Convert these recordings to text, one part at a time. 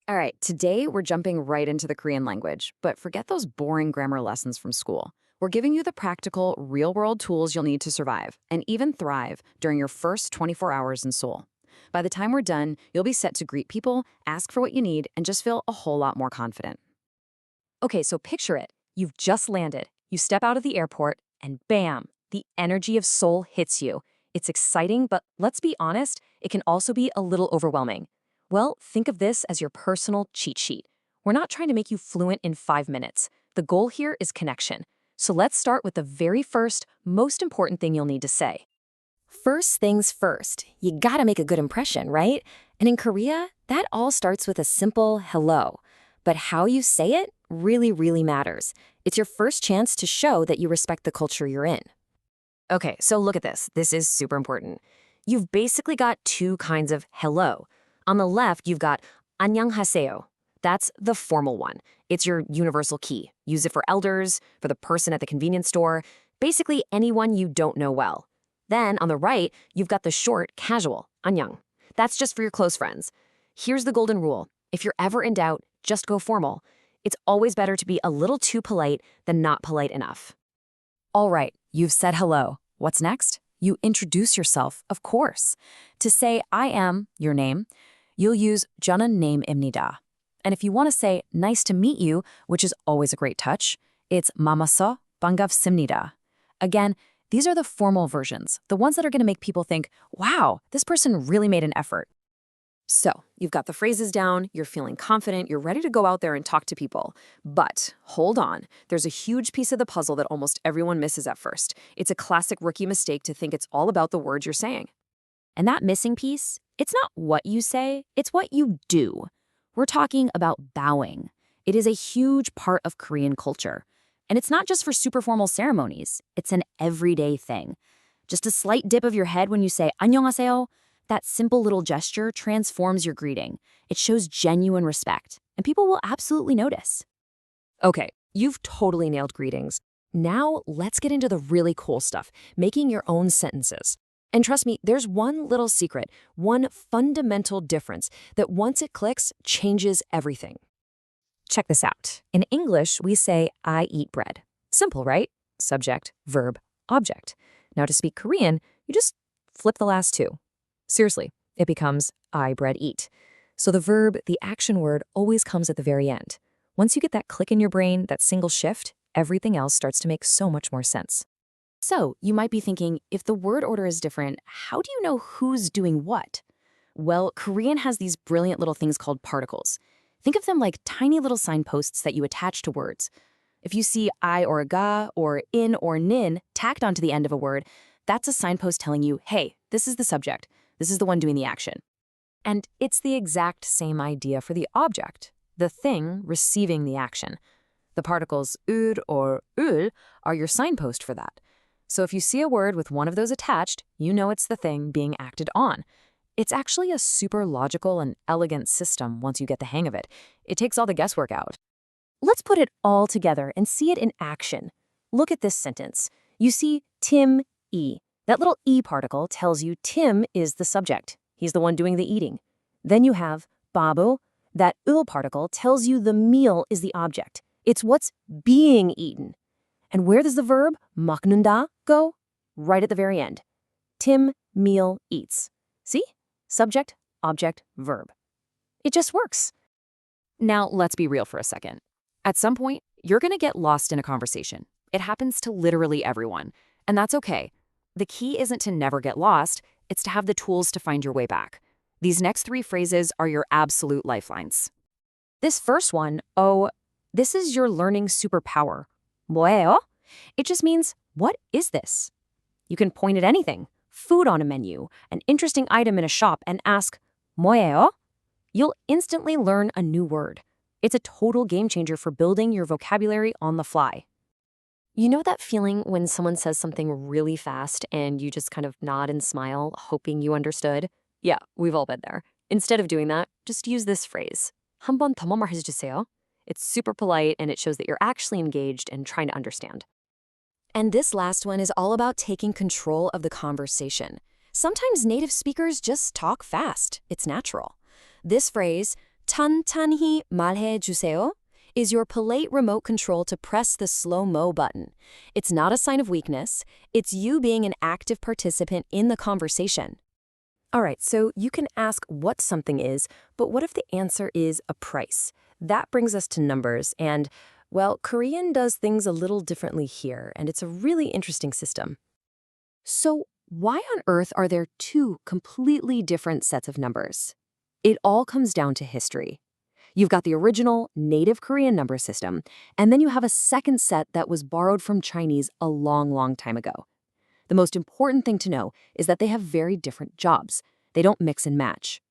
All right, today we're jumping right into the Korean language, but forget those boring grammar lessons from school. We're giving you the practical, real world tools you'll need to survive and even thrive during your first 24 hours in Seoul. By the time we're done, you'll be set to greet people, ask for what you need, and just feel a whole lot more confident. Okay, so picture it. You've just landed. You step out of the airport, and bam, the energy of Seoul hits you. It's exciting, but let's be honest, it can also be a little overwhelming. Well, think of this as your personal cheat sheet. We're not trying to make you fluent in 5 minutes. The goal here is connection. So let's start with the very first, most important thing you'll need to say. First things first, you gotta make a good impression, right? And in Korea, that all starts with a simple hello. But how you say it really, really matters. It's your first chance to show that you respect the culture you're in. Okay, so look at this. This is super important. You've basically got two kinds of hello. On the left, you've got 안녕하세요. That's the formal one. It's your universal key. Use it for elders, for the person at the convenience store, basically anyone you don't know well. Then on the right, you've got the short, casual, 안녕. That's just for your close friends. Here's the golden rule. If you're ever in doubt, just go formal. It's always better to be a little too polite than not polite enough. All right, you've said hello. What's next? You introduce yourself, of course. To say I am, your name, you'll use 저는 name입니다. And if you want to say nice to meet you, which is always a great touch, it's 만나서 반갑습니다. Again, these are the formal versions, the ones that are going to make people think, wow, this person really made an effort. So, you've got the phrases down, you're feeling confident, you're ready to go out there and talk to people. But hold on, there's a huge piece of the puzzle that almost everyone misses at first. It's a classic rookie mistake to think it's all about the words you're saying. And that missing piece, it's not what you say, it's what you do. We're talking about bowing. It is a huge part of Korean culture. And it's not just for super formal ceremonies, it's an everyday thing. Just a slight dip of your head when you say 안녕하세요, that simple little gesture transforms your greeting. It shows genuine respect, and people will absolutely notice. Okay, you've totally nailed greetings. Now let's get into the really cool stuff, making your own sentences. And trust me, there's one little secret, one fundamental difference that once it clicks, changes everything. Check this out. In English, we say, I eat bread. Simple, right? Subject, verb, object. Now to speak Korean, you just flip the last two. Seriously, it becomes I bread eat. So the verb, the action word, always comes at the very end. Once you get that click in your brain, that single shift, everything else starts to make so much more sense. So, you might be thinking, if the word order is different, how do you know who's doing what? Well, Korean has these brilliant little things called particles. Think of them like tiny little signposts that you attach to words. If you see I or a ga or in or nin tacked onto the end of a word, that's a signpost telling you, hey, this is the subject. This is the one doing the action. And it's the exact same idea for the object, the thing receiving the action. The particles ur or ul are your signpost for that. So if you see a word with one of those attached, you know it's the thing being acted on. It's actually a super logical and elegant system once you get the hang of it. It takes all the guesswork out. Let's put it all together and see it in action. Look at this sentence. You see Tim E. That little E particle tells you Tim is the subject. He's the one doing the eating. Then you have babu. That ul particle tells you the meal is the object. It's what's being eaten. And where does the verb 먹는다 go? Right at the very end. Tim meal eats. See? Subject, object, verb. It just works. Now, let's be real for a second. At some point, you're going to get lost in a conversation. It happens to literally everyone, and that's okay. The key isn't to never get lost, it's to have the tools to find your way back. These next three phrases are your absolute lifelines. This first one, oh, this is your learning superpower. 뭐예요? It just means, what is this? You can point at anything, food on a menu, an interesting item in a shop, and ask, 뭐예요? You'll instantly learn a new word. It's a total game changer for building your vocabulary on the fly. You know that feeling when someone says something really fast and you just kind of nod and smile, hoping you understood? Yeah, we've all been there. Instead of doing that, just use this phrase. 한 번 더 말해주세요. It's super polite and it shows that you're actually engaged and trying to understand. And this last one is all about taking control of the conversation. Sometimes native speakers just talk fast. It's natural. This phrase, 천천히 말해주세요 is your polite remote control to press the slow-mo button. It's not a sign of weakness. It's you being an active participant in the conversation. All right, so you can ask what something is, but what if the answer is a price? That brings us to numbers, and, well, Korean does things a little differently here, and it's a really interesting system. So why on earth are there two completely different sets of numbers? It all comes down to history. You've got the original native Korean number system, and then you have a second set that was borrowed from Chinese a long, long time ago. The most important thing to know is that they have very different jobs. They don't mix and match.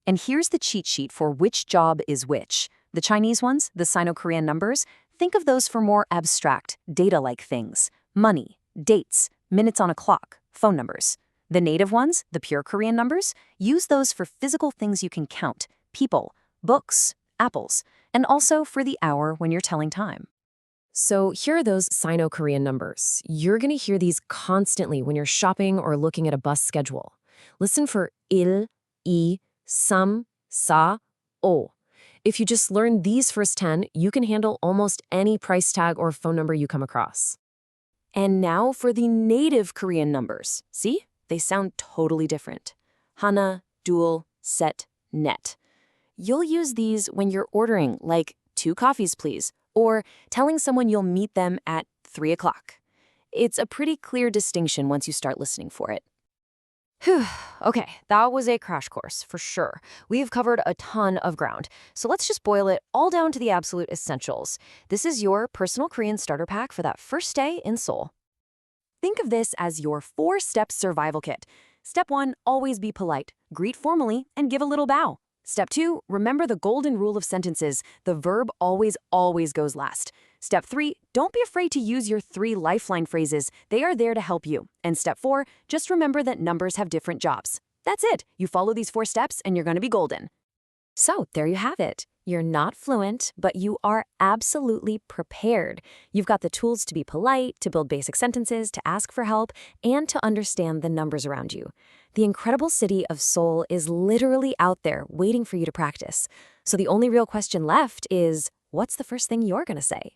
And here's the cheat sheet for which job is which. The Chinese ones, the Sino-Korean numbers, think of those for more abstract, data-like things. Money, dates, minutes on a clock, phone numbers. The native ones, the pure Korean numbers, use those for physical things you can count, people, books, apples, and also for the hour when you're telling time. So here are those Sino-Korean numbers. You're going to hear these constantly when you're shopping or looking at a bus schedule. Listen for il, I, sam, sa, o. If you just learn these first 10, you can handle almost any price tag or phone number you come across. And now for the native Korean numbers. See? They sound totally different. Hana, dual, set, net. You'll use these when you're ordering, like 2 coffees, please, or telling someone you'll meet them at 3 o'clock. It's a pretty clear distinction once you start listening for it. Whew, okay, that was a crash course, for sure. We've covered a ton of ground, so let's just boil it all down to the absolute essentials. This is your personal Korean starter pack for that first day in Seoul. Think of this as your 4-step survival kit. Step 1, always be polite. Greet formally and give a little bow. Step 2, remember the golden rule of sentences. The verb always, always goes last. Step 3, don't be afraid to use your 3 lifeline phrases. They are there to help you. And step 4, just remember that numbers have different jobs. That's it. You follow these 4 steps and you're going to be golden. So there you have it. You're not fluent, but you are absolutely prepared. You've got the tools to be polite, to build basic sentences, to ask for help, and to understand the numbers around you. The incredible city of Seoul is literally out there waiting for you to practice. So the only real question left is, what's the first thing you're going to say?